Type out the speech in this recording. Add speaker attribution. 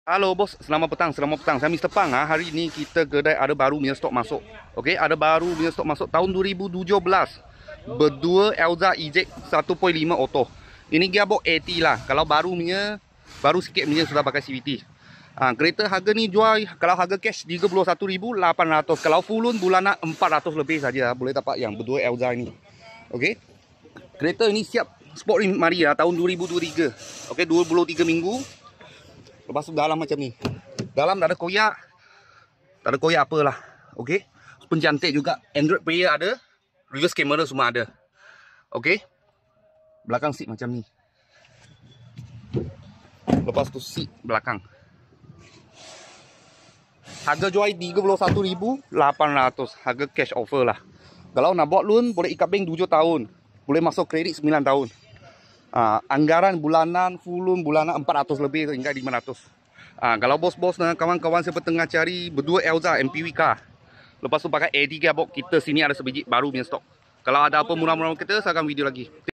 Speaker 1: Halo bos, selamat petang, selamat petang. Saya Mr. Pang. Hari ini kita kedai ada baru punya stok masuk. Okey, ada baru punya stok masuk tahun 2017. Berdua Elza EJ 1.5 auto. Ini gearbox AT lah. Kalau baru punya, baru sikit punya sudah pakai CVT. Kereta harga ni jual, kalau harga cash 31,800. Kalau full loan bulanan 400 lebih saja boleh dapat yang berdua Elza ini. Okey. Kereta ini siap sport rim mari lah tahun 2023. Okey, 23 minggu. Lepas tu dalam macam ni. Dalam tak ada koyak. Tak ada koyak apalah. Okey. Pencantik juga. Android player ada. Reverse camera semua ada. Okey. Belakang seat macam ni. Lepas tu seat belakang. Harga jual 31,800. Harga cash offer lah. Kalau nak buat loan boleh ikat bank 7 tahun. Boleh masuk kredit 9 tahun. Anggaran bulanan full loan bulanan 400 lebih hingga 500. Kalau bos-bos dan kawan-kawan siapa tengah cari berdua Elza MPV car, lepas tu pakai AD gearbox, kita sini ada sebiji baru punya stok. Kalau ada apa murah-murah kita saya akan video lagi.